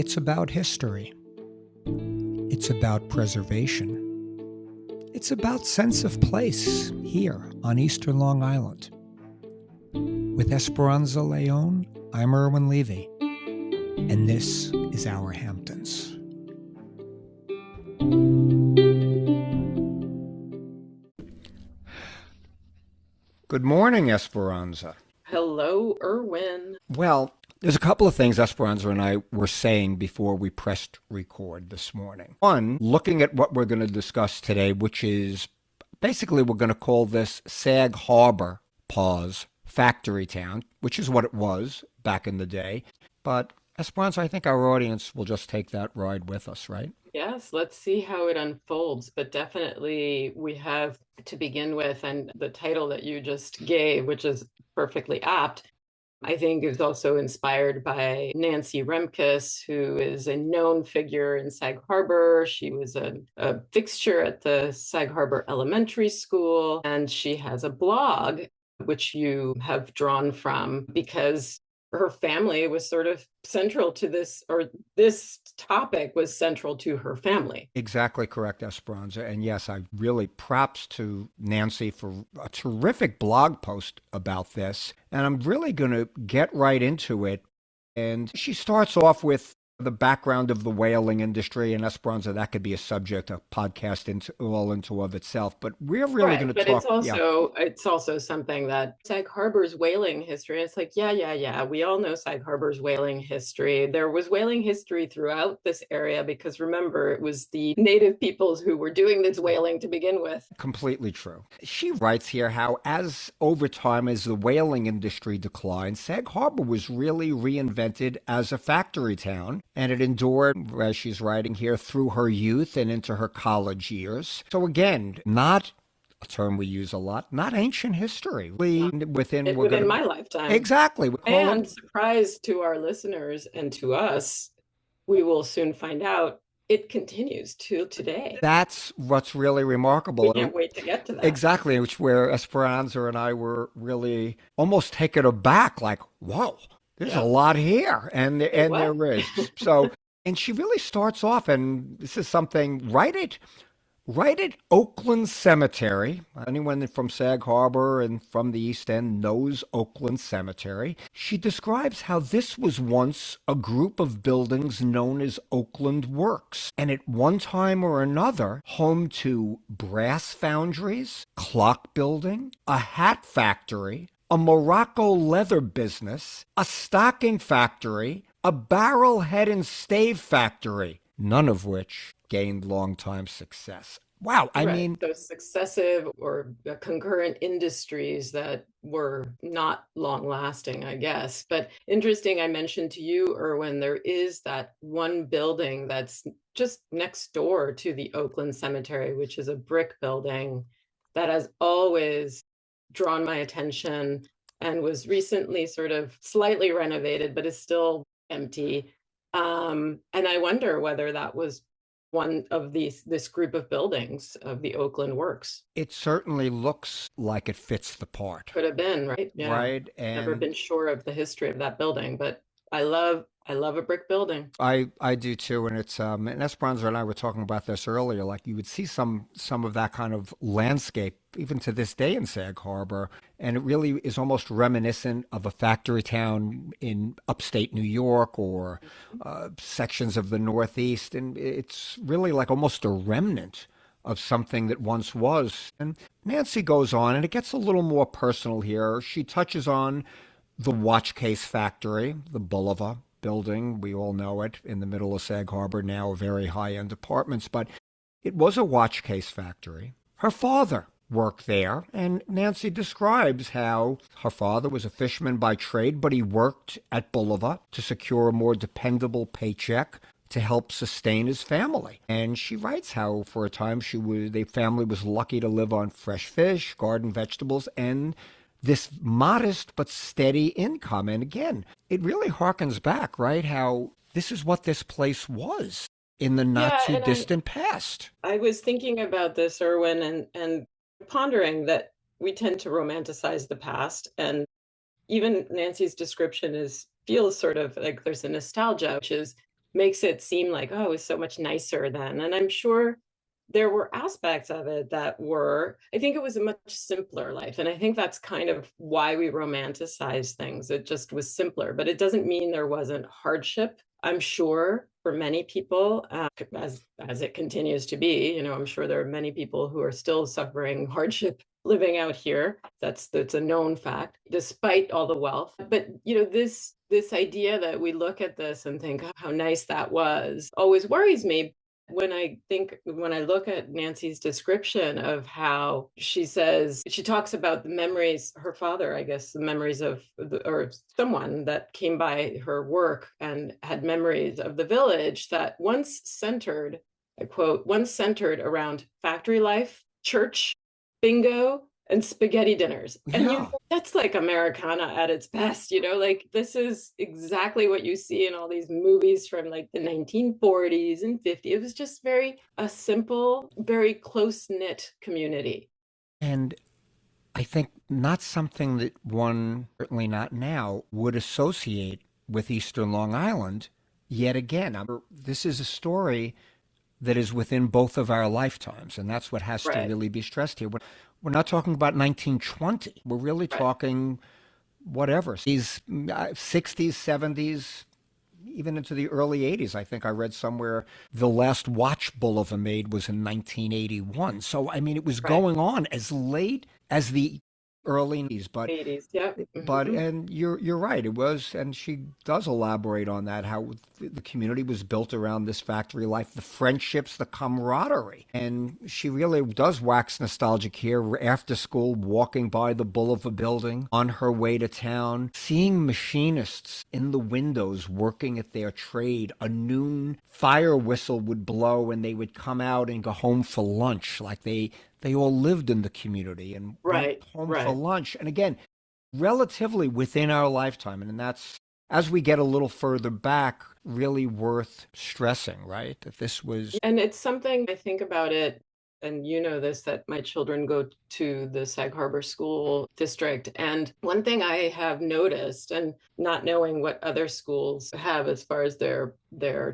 It's about history. It's about preservation. It's about sense of place here on Eastern Long Island. With Esperanza Leon, I'm Irwin Levy, and this is Our Hamptons. Good morning, Esperanza. Hello, Irwin. Well, there's a couple of things Esperanza and I were saying before we pressed record this morning. One, looking at what we're going to discuss today, which is basically we're going to call this Sag Harbor, factory town, which is what it was back in the day. But Esperanza, I think our audience will just take that ride with us, right? Yes, let's see how it unfolds. But definitely we have to begin with, and the title that you just gave, which is perfectly apt, I think is also inspired by Nancy Remkes, who is a known figure in Sag Harbor. She was a fixture at the Sag Harbor Elementary School, and she has a blog, which you have drawn from because her family was sort of central to this, or this topic was central to her family. Exactly correct, Esperanza. And yes, I really props to Nancy for a terrific blog post about this. And I'm really going to get right into it. And she starts off with the background of the whaling industry, and Esperanza, that could be a subject, a podcast into of itself. But we're really going to talk. It's also something that Sag Harbor's whaling history. It's like, yeah. We all know Sag Harbor's whaling history. There was whaling history throughout this area because remember, it was the native peoples who were doing this whaling to begin with. Completely true. She writes here how, as over time as the whaling industry declined, Sag Harbor was really reinvented as a factory town. And it endured, as she's writing here, through her youth and into her college years. So again, not a term we use a lot, not ancient history. Within my lifetime. Exactly. And surprise to our listeners and to us, we will soon find out it continues to today. That's what's really remarkable. We can't wait to get to that. Exactly, which where Esperanza and I were really almost taken aback, like, whoa. There's a lot here, and there is. So, and she really starts off, and this is something right at Oakland Cemetery. Anyone from Sag Harbor and from the East End knows Oakland Cemetery. She describes how this was once a group of buildings known as Oakland Works, and at one time or another, home to brass foundries, clock building, a hat factory, a Morocco leather business, a stocking factory, a barrel head and stave factory, none of which gained long-time success. Wow, I mean, those successive or concurrent industries that were not long-lasting, I guess. But interesting, I mentioned to you, Irwin, there is that one building that's just next door to the Oakland Cemetery, which is a brick building that has always drawn my attention and was recently sort of slightly renovated, but is still empty. And I wonder whether that was one of this group of buildings of the Oakland Works. It certainly looks like it fits the part. Could have been, right? Yeah. Right. And never been sure of the history of that building, but I love a brick building. I do too, and it's and Esperanza and I were talking about this earlier. Like you would see some of that kind of landscape even to this day in Sag Harbor, and it really is almost reminiscent of a factory town in upstate New York or sections of the Northeast, and it's really like almost a remnant of something that once was. And Nancy goes on, and it gets a little more personal here. She touches on the Watchcase factory, the Bulova building. We all know it in the middle of Sag Harbor, now very high-end apartments, but it was a watchcase factory. Her father worked there, and Nancy describes how her father was a fisherman by trade, but he worked at Bulova to secure a more dependable paycheck to help sustain his family. And she writes how for a time the family was lucky to live on fresh fish, garden vegetables, and this modest but steady income. And again, it really harkens back, right? How this is what this place was in the not too distant past. I was thinking about this, Irwin, and pondering that we tend to romanticize the past. And even Nancy's description feels sort of like there's a nostalgia, which is makes it seem like, oh, it was so much nicer then. And I'm sure there were aspects of it that were, I think it was a much simpler life. And I think that's kind of why we romanticize things. It just was simpler, but it doesn't mean there wasn't hardship. I'm sure for many people, as it continues to be, you know, I'm sure there are many people who are still suffering hardship living out here. That's a known fact, despite all the wealth. But you know, this idea that we look at this and think, oh, how nice that was, always worries me when I look at Nancy's description of how she talks about the memories, her father, I guess, the memories of or someone that came by her work and had memories of the village that once centered, I quote, once centered around factory life, church, bingo, and spaghetti dinners. And Yeah. that's like Americana at its best, you know, like this is exactly what you see in all these movies from like the 1940s and 50s. It was just a simple, very close-knit community. And I think not something that one, certainly not now, would associate with Eastern Long Island. Yet again, this is a story that is within both of our lifetimes, and that's what has to Right. really be stressed here. We're not talking about 1920. We're really Right. talking whatever, these 60s, 70s, even into the early 80s. I think I read somewhere the last watch Bulova made was in 1981. So, I mean, it was Right. going on as late as the early 80s, but 80s. Yeah. but Mhm. and you're right. It was, and she does elaborate on that, how the community was built around this factory life, the friendships, the camaraderie, and she really does wax nostalgic here. After school, walking by the Bulova building on her way to town, seeing machinists in the windows working at their trade. A noon fire whistle would blow, and they would come out and go home for lunch, like they all lived in the community and went Right. home for Right. lunch. And again, relatively within our lifetime. And that's, as we get a little further back, really worth stressing, right? That this was. And it's something I think about it, and you know this, that my children go to the Sag Harbor school district. And one thing I have noticed, and not knowing what other schools have as far as their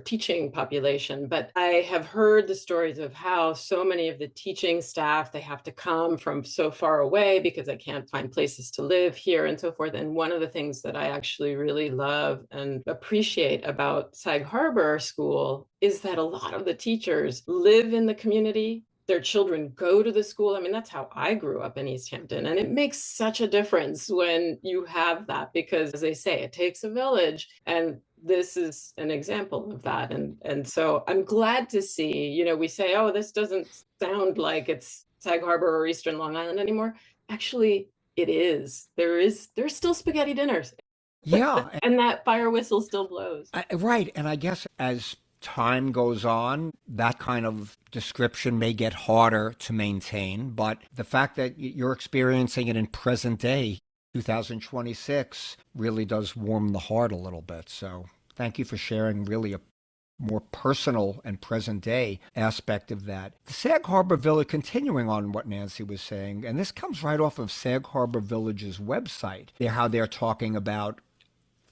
teaching population, but I have heard the stories of how so many of the teaching staff, they have to come from so far away because they can't find places to live here and so forth. And one of the things that I actually really love and appreciate about Sag Harbor School is that a lot of the teachers live in the community. Their children go to the school. I mean, that's how I grew up in East Hampton. And it makes such a difference when you have that, because as they say, it takes a village. And this is an example of that. And so I'm glad to see, you know, we say, oh, this doesn't sound like it's Sag Harbor or Eastern Long Island anymore. Actually, it is. There's still spaghetti dinners. Yeah, And that fire whistle still blows. right. And I guess as time goes on, that kind of description may get harder to maintain. But the fact that you're experiencing it in present day, 2026, really does warm the heart a little bit. So thank you for sharing really a more personal and present day aspect of that. The Sag Harbor Village, continuing on what Nancy was saying, and this comes right off of Sag Harbor Village's website, how they're talking about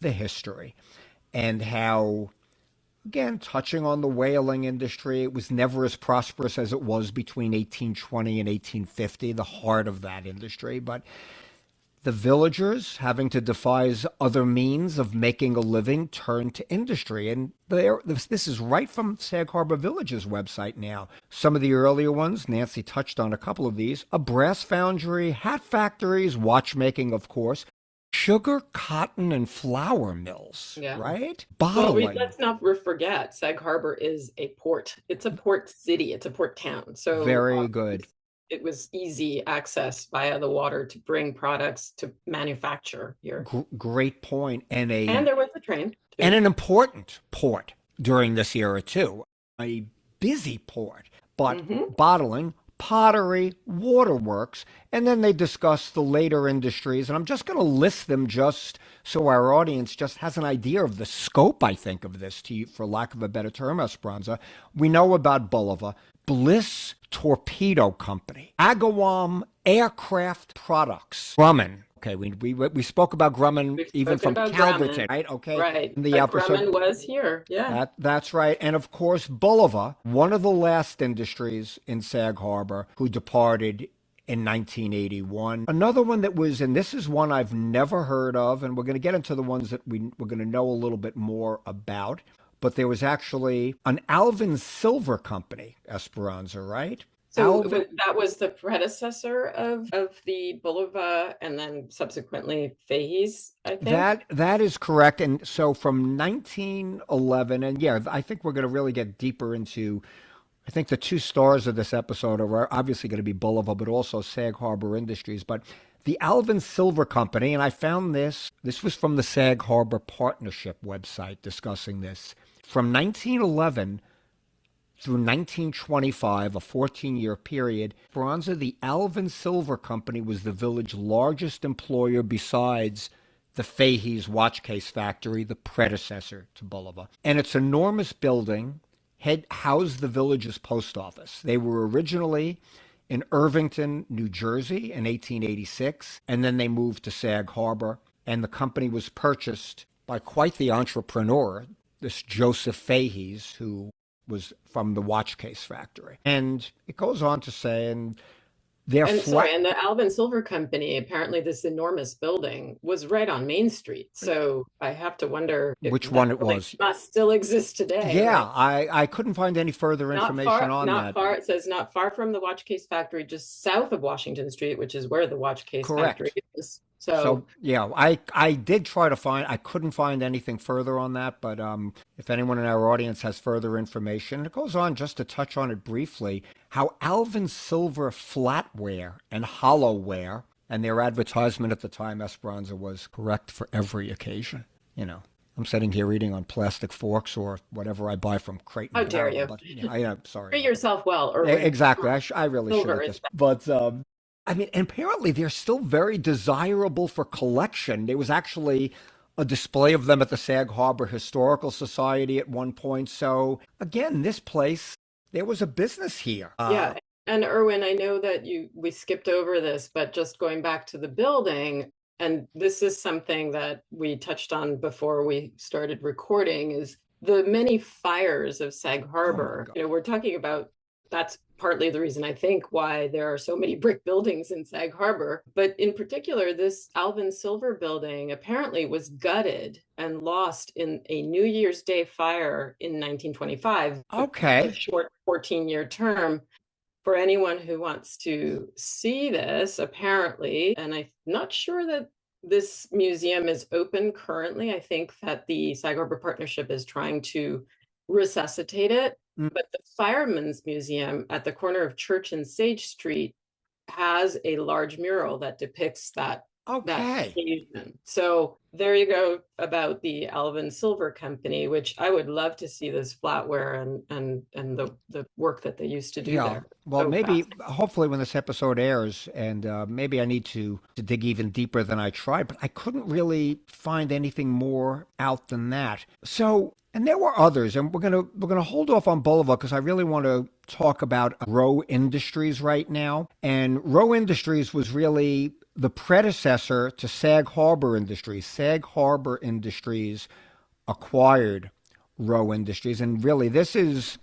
the history and how, again, touching on the whaling industry, it was never as prosperous as it was between 1820 and 1850, the heart of that industry. But the villagers, having to devise other means of making a living, turned to industry. And this is right from Sag Harbor Village's website now. Some of the earlier ones, Nancy touched on a couple of these: a brass foundry, hat factories, watchmaking, of course, sugar, cotton, and flour mills, Yeah. right? Well, Bottling. let's not forget, Sag Harbor is a port. It's a port city. It's a port town. So Very good. it was easy access via the water to bring products to manufacture here. Great point. And there was a train And too. an important port during this era too. A busy port, but Hmm. bottling, pottery, waterworks, and then they discuss the later industries. And I'm just going to list them just so our audience just has an idea of the scope, I think, of this, to you, for lack of a better term, Esperanza. We know about Bulova, Bliss Torpedo Company, Agawam Aircraft Products, Grumman, Okay, we spoke about Grumman We've even spoken from about Calverton, Grumman, right? Okay, right? in the But episode. Grumman was here, yeah. That's right. And of course, Bulova, one of the last industries in Sag Harbor, who departed in 1981. Another one that was, and this is one I've never heard of, and we're going to get into the ones that we're going to know a little bit more about. But there was actually an Alvin Silver company, Esperanza, right? So Alvin, that was the predecessor of the Bulova and then subsequently Fahys, I think. that is correct. And so from 1911, and yeah, I think we're going to really get deeper into. I think the two stars of this episode are obviously going to be Bulova, but also Sag Harbor Industries. But the Alvin Silver Company, and I found this. This was from the Sag Harbor Partnership website discussing this. From 1911 through 1925, a 14-year period, Esperanza, the Alvin Silver Company was the village's largest employer besides the Fahys Watchcase factory, the predecessor to Bulova. And its enormous building had housed the village's post office. They were originally in Irvington, New Jersey in 1886, and then they moved to Sag Harbor, and the company was purchased by quite the entrepreneur, this Joseph Fahys, who was from the watchcase factory. And it goes on to say, and their And flat, sorry, and the Alvin Silver Company, apparently this enormous building was right on Main Street. So I have to wonder if which that one it building was. must still exist today, Yeah, right? I couldn't find any further information on Not that. far. It says not far from the Watchcase factory, just south of Washington Street, which is where the Watchcase factory Correct. is. So So yeah, I did try to find. I couldn't find anything further on that, but if anyone in our audience has further information, it goes on just to touch on it briefly. How Alvin Silver flatware and hollowware, and their advertisement at the time, Esperanza, was correct for every occasion. You know, I'm sitting here eating on plastic forks or whatever I buy from Crate how and dare Barrel, you? but yeah, I'm sorry Treat about yourself well, that. Irwin. Exactly, I really should Silver at is this, but I mean, and apparently they're still very desirable for collection. There was actually a display of them at the Sag Harbor Historical Society at one point. So again, this place, there was a business here. Yeah. And Irwin, I know that we skipped over this, but just going back to the building, and this is something that we touched on before we started recording, is the many fires of Sag Oh my Harbor. God. We're talking about that's partly the reason I think why there are so many brick buildings in Sag Harbor. But in particular, this Alvin Silver building apparently was gutted and lost in a New Year's Day fire in 1925, a Okay. short 14-year term. For anyone who wants to see this, apparently, and I'm not sure that this museum is open currently. I think that the Sag Harbor Partnership is trying to resuscitate it. Mm, But the Fireman's Museum at the corner of Church and Sage Street has a large mural that depicts that okay. occasion. So there you go about the Alvin Silver Company, which I would love to see this flatware and the work that they used to do Yeah. there. Well, So maybe, fascinating. hopefully, when this episode airs, and maybe I need to dig even deeper than I tried, but I couldn't really find anything more out than that. So, and there were others, and we're gonna hold off on Boulevard because I really want to talk about Rowe Industries right now. And Rowe Industries was really the predecessor to Sag Harbor Industries. Sag Harbor Industries acquired Rowe Industries, and really, this is.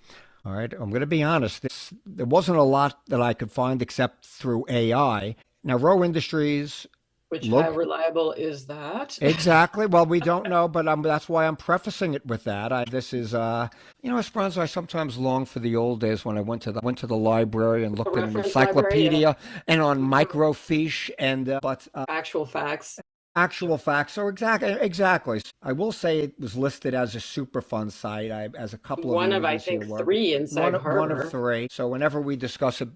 All right, I'm going to be honest. There wasn't a lot that I could find except through AI. Now, Rowe Industries, Which how look, reliable is that? exactly. Well, we don't know, but that's why I'm prefacing it with that. This is, Esperanza. I sometimes long for the old days when I went to the library and A looked in an reference library, yeah. encyclopedia and on microfiche and but Actual facts. actual facts. So exactly. I will say it was listed as a Superfund site. As a couple of One of, I images here think, were three in Sag one of Harbor. three. So whenever we discuss it,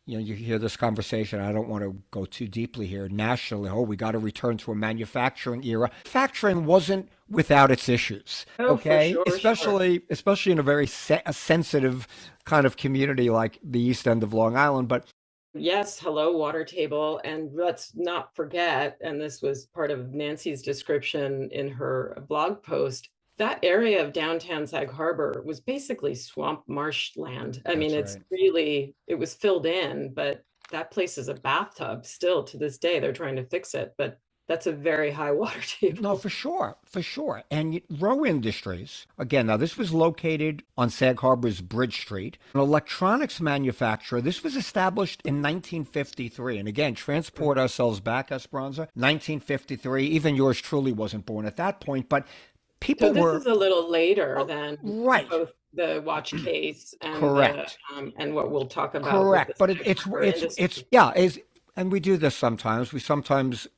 you hear this conversation. I don't want to go too deeply here nationally. Oh, we got to return to a manufacturing era. Manufacturing wasn't without its issues. Oh, for Okay, sure, sure. especially in a very sensitive kind of community like the East End of Long Island. But Yes, hello, water table. And let's not forget, and this was part of Nancy's description in her blog post, that area of downtown Sag Harbor was basically swamp marshland. I mean, that's it's right. really, it was filled in, but that place is a bathtub still to this day. They're trying to fix it, but that's a very high water No, table. for sure, for sure. And Rowe Industries, again, now this was located on Sag Harbor's Bridge Street, an electronics manufacturer. This was established in 1953. And again, transport ourselves back, Esperanza, 1953. Even yours truly wasn't born at that point, but So people this were, is a little later oh, than right, both the watch case and the correct. and what we'll talk about with the Correct, but Sag Harbor it's industry. yeah is and we do this sometimes. We sometimes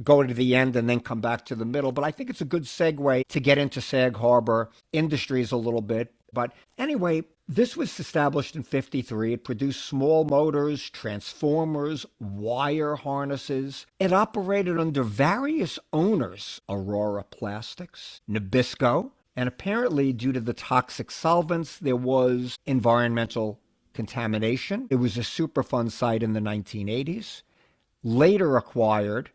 go to the end and then come back to the middle. But I think it's a good segue to get into Sag Harbor Industries a little bit. But anyway, this was established in '53. It produced small motors, transformers, wire harnesses. It operated under various owners: Aurora Plastics, Nabisco, and apparently, due to the toxic solvents, there was environmental contamination. It was a Superfund site in the 1980s, later acquired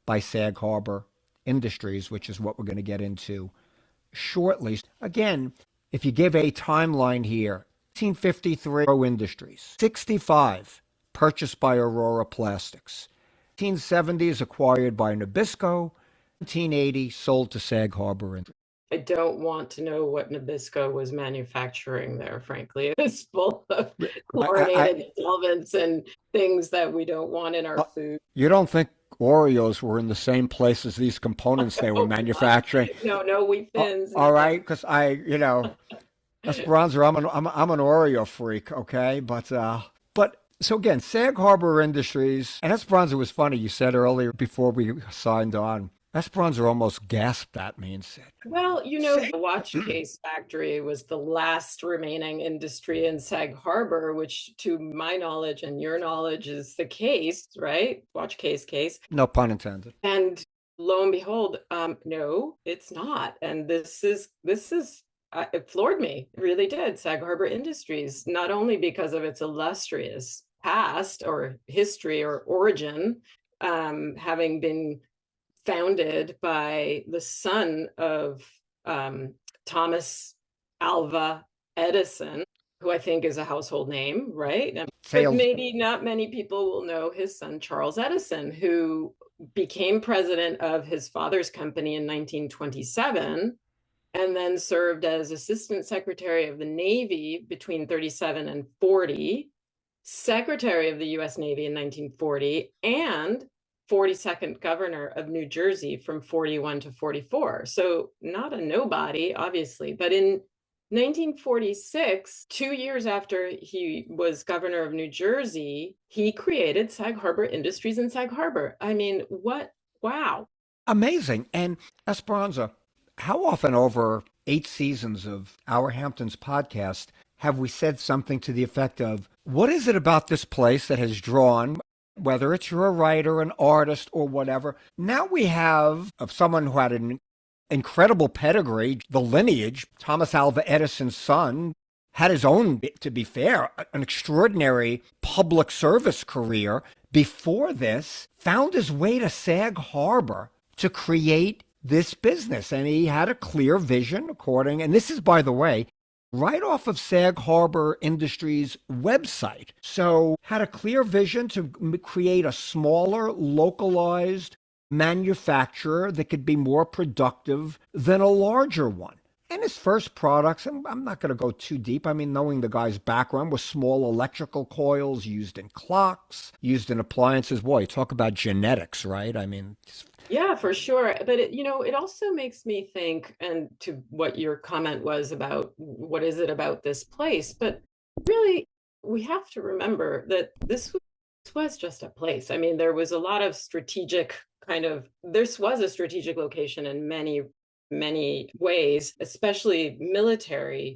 by Sag Harbor Industries, which is what we're going to get into shortly. Again, if you give a timeline here, 1953 Rowe Industries, 65 purchased by Aurora Plastics, 1970s acquired by Nabisco, 1980 sold to Sag Harbor Industries. I don't want to know what Nabisco was manufacturing there, frankly. It's full of I, chlorinated solvents and things that we don't want in our food. you don't think Oreos were in the same place as these components they were Oh God. manufacturing? No wheat thins, All no. right, because Esperanza, I'm an Oreo freak, okay? But so again, Sag Harbor Industries and Esperanza was funny. You said earlier before we signed on, Esperanza almost gasped at me and said, Well, "Say, the watch case factory was the last remaining industry in Sag Harbor, which to my knowledge and your knowledge is the case, right? Watch case. no pun intended." And lo and behold, no, it's not. And this is it floored me. It really did. Sag Harbor Industries, not only because of its illustrious past or history or origin, having been founded by the son of Thomas Alva Edison, who I think is a household name, right? But Sales. maybe not many people will know his son, Charles Edison, who became president of his father's company in 1927 and then served as Assistant Secretary of the Navy between 37 and 40, Secretary of the US Navy in 1940, and 42nd governor of New Jersey from 41 to 44. So not a nobody, obviously, but in 1946, 2 years after he was governor of New Jersey, he created Sag Harbor Industries in Sag Harbor. I mean, what? Wow. Amazing. And Esperanza, how often over 8 seasons of Our Hamptons podcast have we said something to the effect of, what is it about this place that has drawn, whether it's you're a writer, an artist, or whatever? Now we have of someone who had an incredible pedigree, the lineage. Thomas Alva Edison's son had his own, to be fair, an extraordinary public service career. Before this, found his way to Sag Harbor to create this business. And he had a clear vision and this is, by the way, right off of Sag Harbor Industries website. So had a clear vision to create a smaller, localized manufacturer that could be more productive than a larger one. And his first products, and I'm not going to go too deep. I mean, knowing the guy's background, was small electrical coils used in clocks, used in appliances. Boy, talk about genetics, right? I mean, Yeah, for sure. But it also makes me think, and to what your comment was about what is it about this place, but really we have to remember that this was just a place. I mean, there was a lot of this was a strategic location in many ways, especially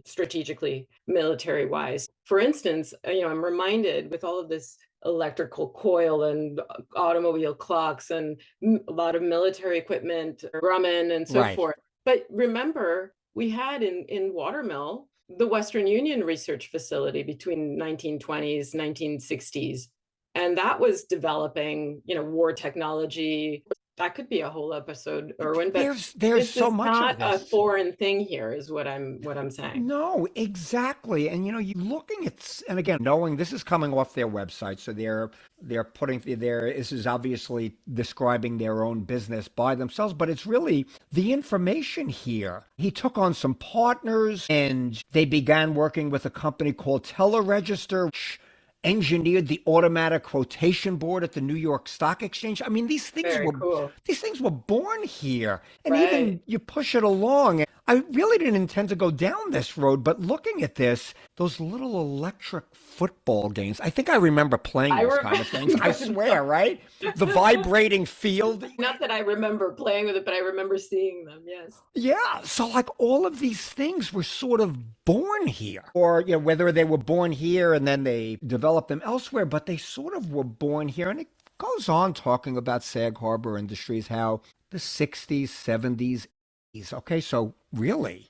strategically military wise. For instance, I'm reminded with all of this electrical coil and automobile clocks and a lot of military equipment, Grumman and so right. forth. But remember, we had in Watermill the Western Union Research Facility between 1920s, 1960s. And that was developing, war technology, that could be a whole episode, Irwin, but There's this so is much of not a this. foreign thing here, is what I'm saying. No, exactly. And you looking at, and again, knowing this is coming off their website, so they're putting this is obviously describing their own business by themselves, but it's really the information here. He took on some partners and they began working with a company called Teleregister, which engineered the automatic quotation board at the New York Stock Exchange. I mean, Very cool. these things were born here. And Right. even you push it along. I really didn't intend to go down this road, but looking at this, those little electric football games, I think I remember playing I those kind of things. I remember. swear, right? The vibrating field. Not that I remember playing with it, but I remember seeing them. Yes. Yeah, so like all of these things were sort of born here, or whether they were born here and then they developed them elsewhere, but they sort of were born here. And it goes on talking about Sag Harbor Industries, how the '60s, '70s, '80s. Okay, so really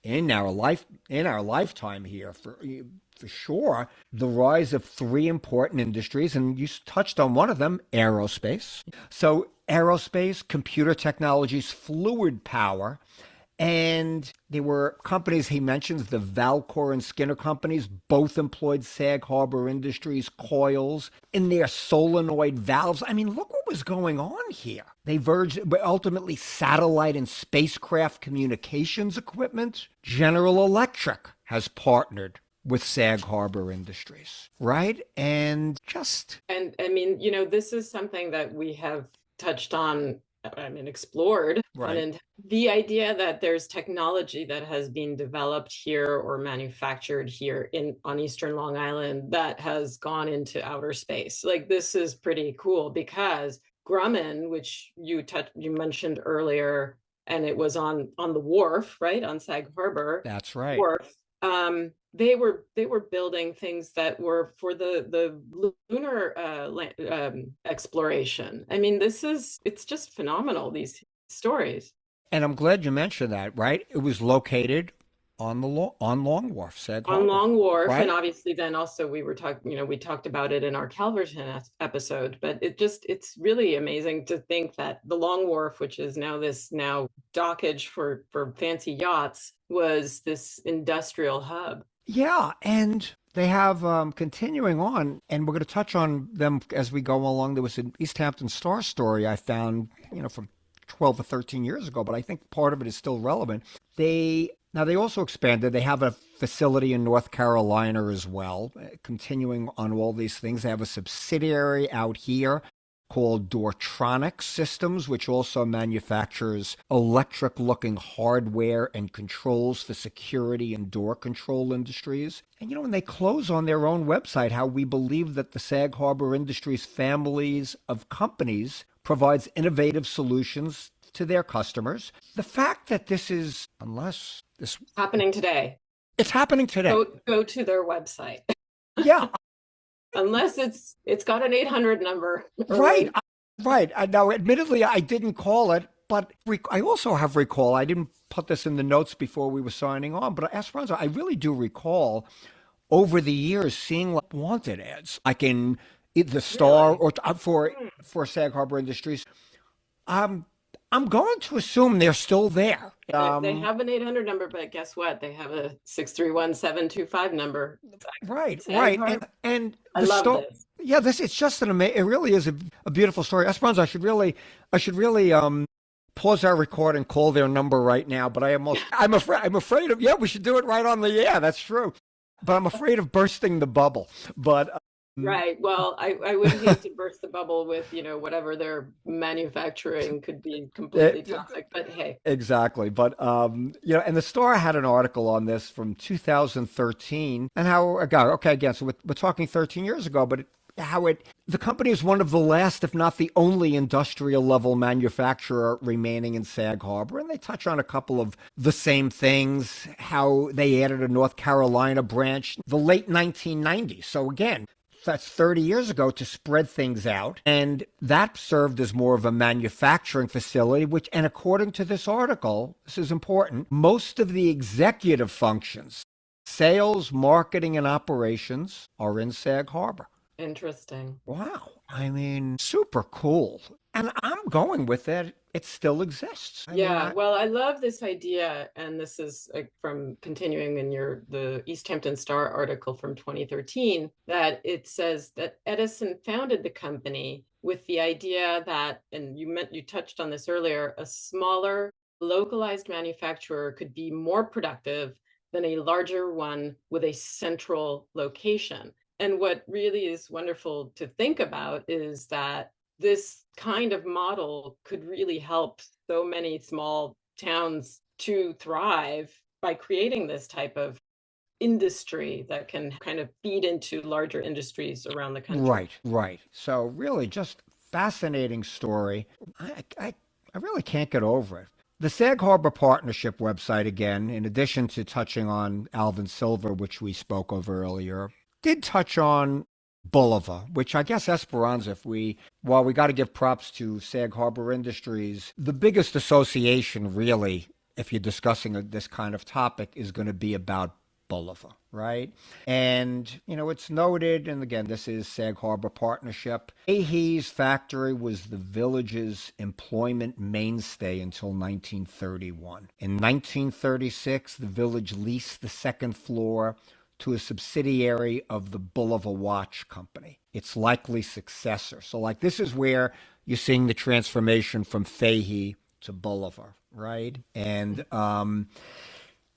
in our lifetime here for sure, the rise of three important industries, and you touched on one of them, aerospace. So aerospace, computer technologies, fluid power, and there were companies he mentions, the Valcor and Skinner companies, both employed Sag Harbor Industries coils in their solenoid valves. I mean, look what was going on here. They verged, but ultimately satellite and spacecraft communications equipment. General Electric has partnered with Sag Harbor Industries, right? And just And I mean, this is something that we have touched on, I mean, explored on, right. and the idea that there's technology that has been developed here or manufactured here on Eastern Long Island that has gone into outer space. Like, this is pretty cool because Grumman, which you mentioned earlier, and it was on the wharf, right, on Sag Harbor That's right. wharf. They were building things that were for the lunar exploration. I mean, it's just phenomenal, these stories. And I'm glad you mentioned that, right? It was located on on Long Wharf, Sag On Harbor, Long Wharf, and right? obviously then also we were talking, we talked about it in our Calverton episode, but it's really amazing to think that the Long Wharf, which is now dockage for fancy yachts, was this industrial hub. Yeah, and they have continuing on, and we're going to touch on them as we go along. There was an East Hampton Star story I found, from 12 or 13 years ago, but I think part of it is still relevant. They also expanded. They have a facility in North Carolina as well. Continuing on all these things, they have a subsidiary out here called Doortronic Systems, which also manufactures electric looking hardware and controls for security and door control industries. And when they close on their own website, how we believe that the Sag Harbor Industries families of companies provides innovative solutions to their customers. The fact that this is, unless this, Happening today. it's happening today. Go to their website. Yeah, Unless it's got an 800 number. right. Right. Now, admittedly, I didn't call it, but I also have recall. I didn't put this in the notes before we were signing on, but Esperanza, I really do recall over the years seeing like wanted ads, like in the Star Really? or for Sag Harbor Industries. Um, I'm going to assume they're still there. They have an 800 number, but guess what? They have a 631-725 number. Right, Sag right, Harbor. and I the love story. this. Yeah, this it's just an amazing. It really is a beautiful story. Esperanza, I should really pause our record and call their number right now. But I'm afraid of. Yeah, we should do it right on the. Yeah, that's true. But I'm afraid of bursting the bubble. But Right. Well, I would hate to burst the bubble with, whatever they're manufacturing could be completely it, toxic, but hey. exactly. But and the Star had an article on this from 2013, and how again, so we're talking 13 years ago, but the company is one of the last, if not the only, industrial level manufacturer remaining in Sag Harbor. And they touch on a couple of the same things, how they added a North Carolina branch the late 1990s. So again, that's 30 years ago, to spread things out. And that served as more of a manufacturing facility, and according to this article, this is important, most of the executive functions, sales, marketing, and operations, are in Sag Harbor. Interesting. Wow. I mean, super cool. And I'm going with it. It still exists. I mean, Yeah, well, I love this idea, and this is from continuing in the East Hampton Star article from 2013, that it says that Edison founded the company with the idea that, and you touched on this earlier, a smaller, localized manufacturer could be more productive than a larger one with a central location. And what really is wonderful to think about is that this kind of model could really help so many small towns to thrive by creating this type of industry that can kind of feed into larger industries around the country. right, right. So really, just fascinating story. I really can't get over it. The Sag Harbor Partnership website, again, in addition to touching on Alvin Silver, which we spoke of earlier, did touch on Bulova, which I guess Esperanza, while we got to give props to Sag Harbor Industries, the biggest association really, if you're discussing this kind of topic, is going to be about Bulova, right? And, it's noted, and again, this is Sag Harbor Partnership. Fahys factory was the village's employment mainstay until 1931. In 1936, the village leased the second floor to a subsidiary of the Bulova Watch Company, its likely successor. So, like, this is where you're seeing the transformation from Fahey to Bulova, right? And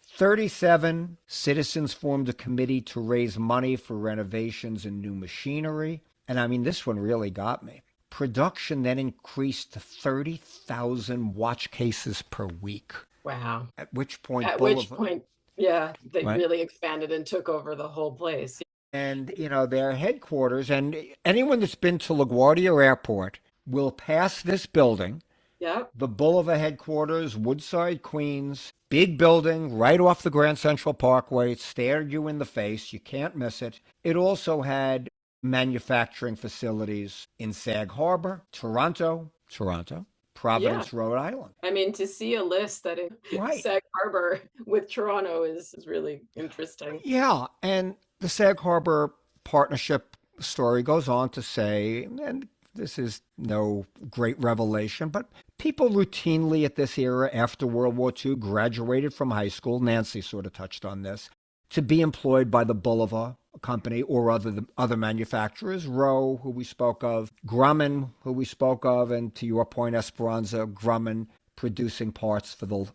37 citizens formed a committee to raise money for renovations and new machinery. And I mean, this one really got me. Production then increased to 30,000 watch cases per week. Wow. At which point, At which point, yeah, they right? really expanded and took over the whole place. And, their headquarters, and anyone that's been to LaGuardia Airport will pass this building, Yep. the Bulova headquarters, Woodside, Queens, big building right off the Grand Central Parkway. It stared you in the face. You can't miss it. It also had manufacturing facilities in Sag Harbor, Toronto, Yeah. Providence, Rhode Island. I mean, to see a list that in Right. Sag Harbor with Toronto is really interesting. Yeah. And the Sag Harbor partnership story goes on to say, and this is no great revelation, but people routinely at this era after World War II graduated from high school. Nancy sort of touched on this, to be employed by the Bulova company or other manufacturers. Rowe, who we spoke of, Grumman, who we spoke of, and to your point, Esperanza, Grumman producing parts for the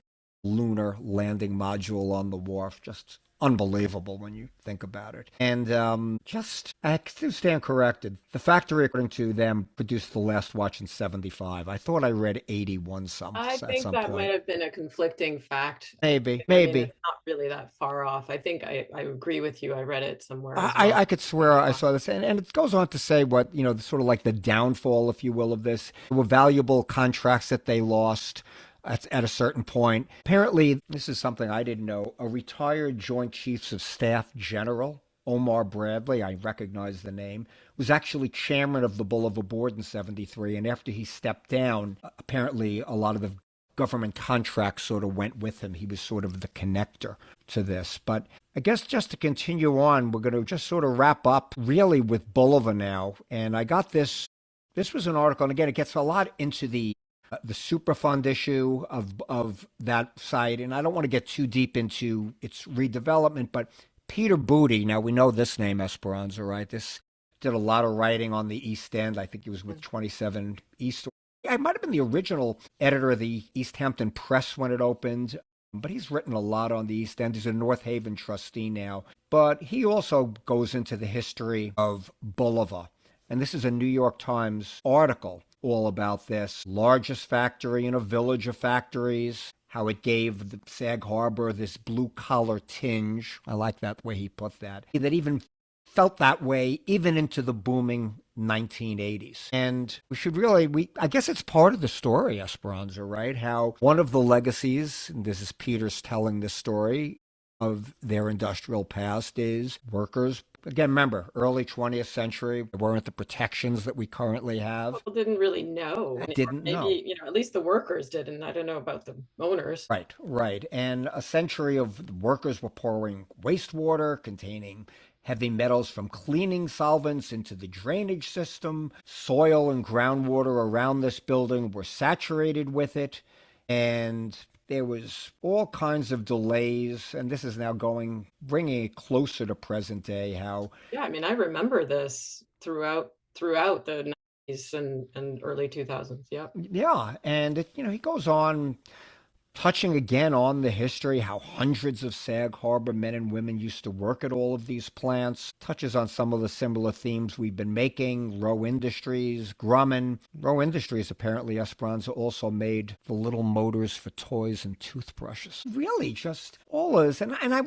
lunar landing module on the wharf. Just unbelievable when you think about it. And I do stand corrected. The factory, according to them, produced the last watch in 75. I thought I read 81 I at think some that might point. have been a conflicting fact. Maybe, I mean, maybe. it's not really that far off. I think I agree with you. I read it somewhere as I well. could swear I saw this, and it goes on to say what, sort of like the downfall, if you will, of this. There were valuable contracts that they lost at a certain point. Apparently, this is something I didn't know. A retired Joint Chiefs of Staff General, Omar Bradley, I recognize the name, was actually chairman of the Bulova Board in 73. And after he stepped down, apparently a lot of the government contracts sort of went with him. He was sort of the connector to this. But I guess just to continue on, we're going to just sort of wrap up really with Bulova now. And I got this. This was an article, and again, it gets a lot into the Superfund issue of that site, and I don't want to get too deep into its redevelopment, but Peter Booty, now we know this name, Esperanza, right? This did a lot of writing on the East End. I think he was with 27 East. I might have been the original editor of the East Hampton Press when it opened, but he's written a lot on the East End. He's a North Haven trustee now, but he also goes into the history of Bulova. And this is a New York Times article all about this. Largest factory in a village of factories, how it gave the Sag Harbor this blue collar tinge. I like that way he put that. That even felt that way even into the booming 1980s. And I guess it's part of the story, Esperanza, right? How one of the legacies, and this is Peter's telling this story, of their industrial past is workers. Again, remember, early 20th century, there weren't the protections that we currently have. People didn't really know. I Or didn't know. maybe, at least the workers didn't. I don't know about the owners. Right, right. And a century of workers were pouring wastewater containing heavy metals from cleaning solvents into the drainage system. Soil and groundwater around this building were saturated with it. And there was all kinds of delays. And this is now bringing it closer to present day, how Yeah, I mean, I remember this throughout the 90s and early 2000s. Yep. yeah, and he goes on touching again on the history, how hundreds of Sag Harbor men and women used to work at all of these plants, touches on some of the similar themes we've been making, Rowe Industries, Grumman. Rowe Industries, apparently, Esperanza also made the little motors for toys and toothbrushes. Really, just all of this.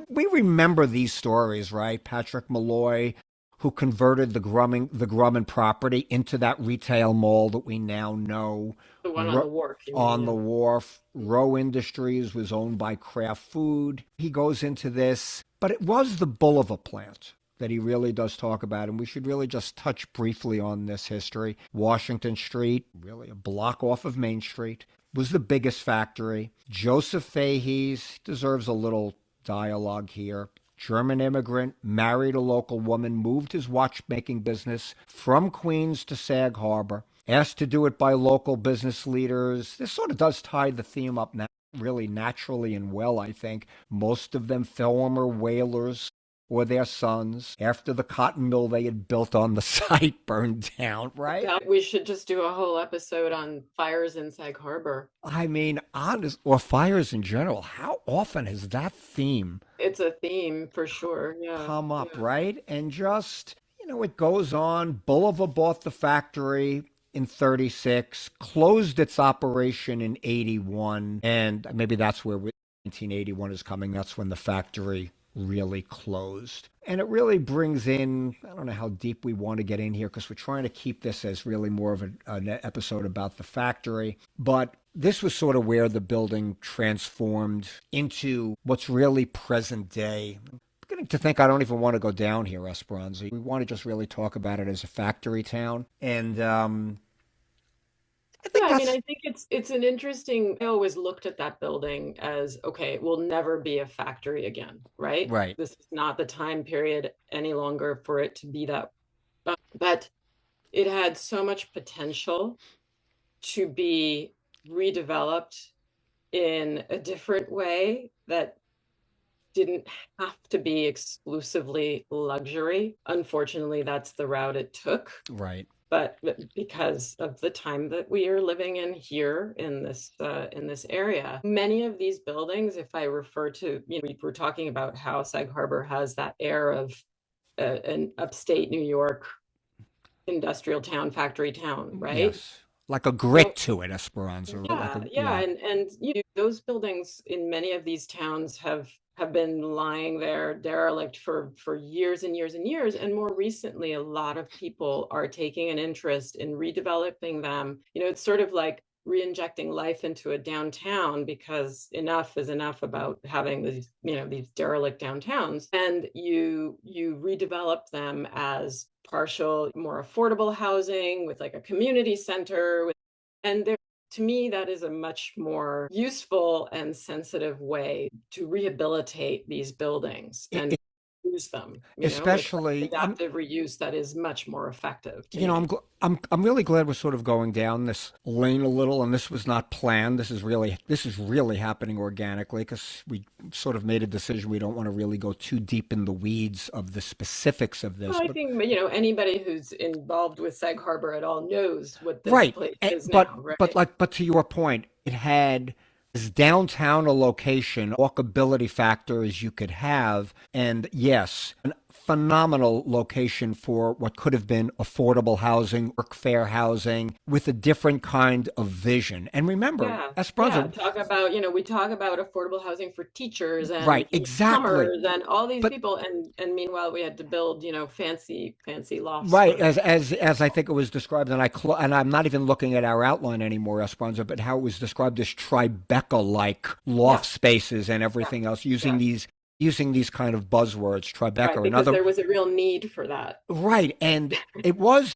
We remember these stories, right? Patrick Malloy, who converted the Grumman property into that retail mall that we now know. The one on the wharf, you mean? On Yeah. the wharf. Rowe Industries was owned by Kraft Food. He goes into this, but it was the Bulova plant that he really does talk about, and we should really just touch briefly on this history. Washington Street, really a block off of Main Street, was the biggest factory. Joseph Fahys deserves a little dialogue here. German immigrant, married a local woman, moved his watchmaking business from Queens to Sag Harbor, asked to do it by local business leaders. This sort of does tie the theme up now, really naturally and well, I think. Most of them former whalers or their sons, after the cotton mill they had built on the site burned down, right? Yeah, we should just do a whole episode on fires in Sag Harbor. I mean, honest, or fires in general, how often has that theme It's a theme for sure. Yeah. come up, Yeah. right? And just, it goes on. Bulova bought the factory in 36, closed its operation in 81, and maybe that's where 1981 is coming. That's when the factory really closed. And it really brings in, I don't know how deep we want to get in here because we're trying to keep this as really more of an episode about the factory. But this was sort of where the building transformed into what's really present day. I'm beginning to think I don't even want to go down here, Esperanza. We want to just really talk about it as a factory town. And I think Yeah, I mean, that's I think it's an interesting. I always looked at that building as, okay, it will never be a factory again, right? right. This is not the time period any longer for it to be that. But it had so much potential to be redeveloped in a different way that didn't have to be exclusively luxury. Unfortunately, that's the route it took. Right. But because of the time that we are living in here in this area, many of these buildings, if I refer to, we're talking about how Sag Harbor has that air of an upstate New York industrial town, factory town, right? Yes. Like a So grit to it, Esperanza. yeah, yeah, and those buildings in many of these towns have been lying there derelict for years and years and years. And more recently, a lot of people are taking an interest in redeveloping them. It's sort of like re-injecting life into a downtown, because enough is enough about having these derelict downtowns, and you redevelop them as partial, more affordable housing with like a community center. And to me, that is a much more useful and sensitive way to rehabilitate these buildings and It, use them. It's like especially, adaptive reuse that is much more effective to I'm me. I'm really glad we're sort of going down this lane a little, and this was not planned. This is really happening organically because we sort of made a decision. We don't want to really go too deep in the weeds of the specifics of Well, this, I but think anybody who's involved with Sag Harbor at all knows what this right. place Eh, is But now, but right? like but to your point, it had as downtown a location, walkability factor as you could have, and yes, an phenomenal location for what could have been affordable housing, workfare housing, with a different kind of vision. And remember, Yeah, yeah. Esperanza, Talk about, we talk about affordable housing for teachers and right, exactly. plumbers and all these But people, and meanwhile we had to build, fancy lofts right, for them. as I think it was described, and I'm not even looking at our outline anymore, Esperanza, but how it was described as Tribeca-like Yeah, loft spaces and yeah, everything else, yeah. using these kind of buzzwords, Tribeca Right, or because another. there was a real need for that. Right, and it was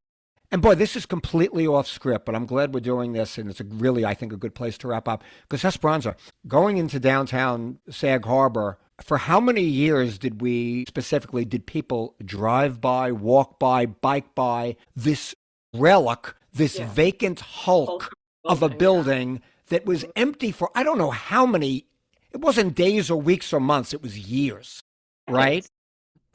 And boy, this is completely off script, but I'm glad we're doing this, and it's really, I think, a good place to wrap up. Because Esperanza, going into downtown Sag Harbor, for how many years did people drive by, walk by, bike by this relic, this Yeah. vacant Whole hulk of a building, yeah. building that was empty for I don't know how many, it wasn't days or weeks or months, it was years, right? Decades.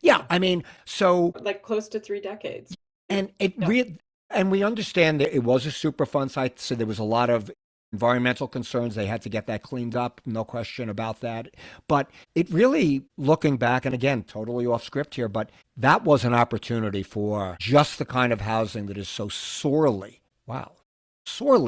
Yeah, Yeah. I mean, so Like close to 3 decades. and it Yeah. really, and we understand that it was a Superfund site, so there was a lot of environmental concerns. They had to get that cleaned up, no question about that. But it really, looking back, and again, totally off script here, but that was an opportunity for just the kind of housing that is so sorely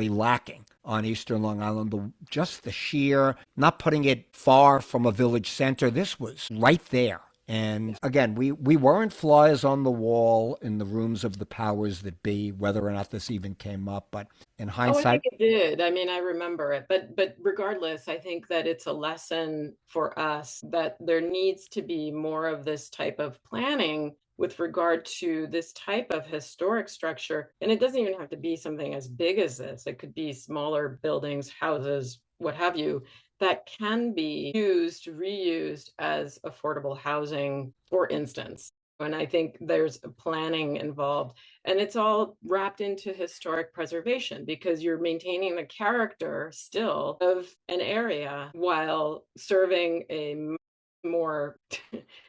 lacking on Eastern Long Island. Just the sheer, not putting it far from a village center. This was right there. And again, we weren't flies on the wall in the rooms of the powers that be, whether or not this even came up. But in Oh, I hindsight, think it did. I mean, I remember it. But regardless, I think that it's a lesson for us that there needs to be more of this type of planning with regard to this type of historic structure. And it doesn't even have to be something as big as this. It could be smaller buildings, houses, what have you, that can be used, reused as affordable housing, for instance. And I think there's planning involved. And it's all wrapped into historic preservation because you're maintaining the character still of an area while serving a more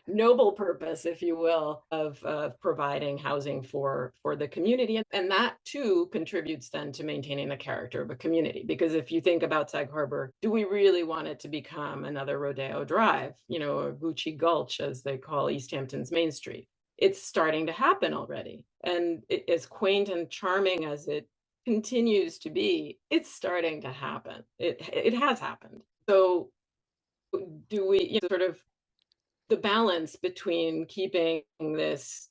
noble purpose, if you will, of providing housing for the community. And that too contributes then to maintaining the character of a community. Because if you think about Sag Harbor, do we really want it to become another Rodeo Drive, or Gucci Gulch, as they call East Hampton's Main Street? It's starting to happen already. And as quaint and charming as it continues to be, it's starting to happen. It has happened. So do we sort of the balance between keeping this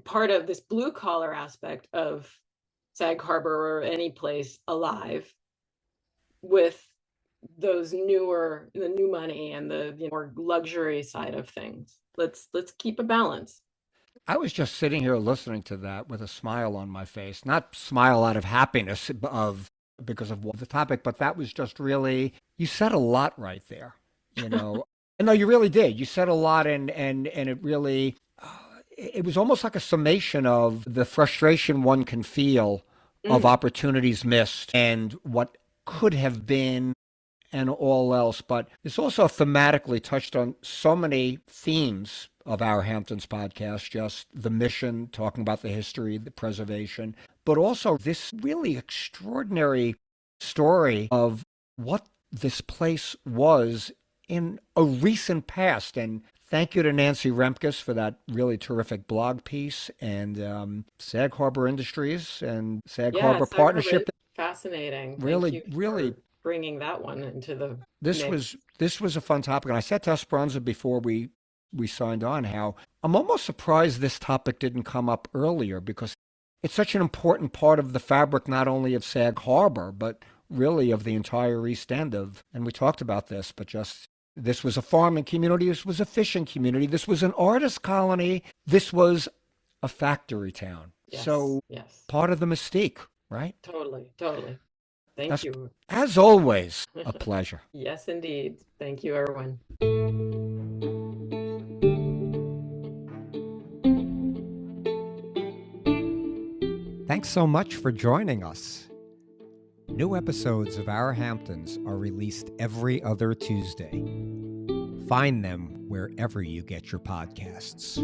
part of this blue collar aspect of Sag Harbor or any place alive with the new money and the more luxury side of things. Let's keep a balance. I was just sitting here listening to that with a smile on my face, not smile out of happiness because of the topic, but that was just really, you said a lot right there, you know. And no, you really did. You said a lot, and it really, it was almost like a summation of the frustration one can feel of Mm. opportunities missed and what could have been and all else. But it's also thematically touched on so many themes of our Hamptons podcast, just the mission, talking about the history, the preservation, but also this really extraordinary story of what this place was in a recent past. And thank you to Nancy Remkes for that really terrific blog piece, and Sag Harbor Industries and Sag Yeah, Harbor Sag Harbor is Partnership. fascinating. Thank Really, you really, for bringing that one into the this mix. was a fun topic. And I said to Esperanza before we signed on how I'm almost surprised this topic didn't come up earlier, because it's such an important part of the fabric, not only of Sag Harbor, but really of the entire East End of, and we talked about this, but just this was a farming community, this was a fishing community, this was an artist colony, this was a factory town. Yes, So yes, part of the mystique, right? totally, totally. Thank That's, you. as always, a pleasure. Yes, indeed. Thank you, Irwin. Thanks so much for joining us. New episodes of Our Hamptons are released every other Tuesday. Find them wherever you get your podcasts.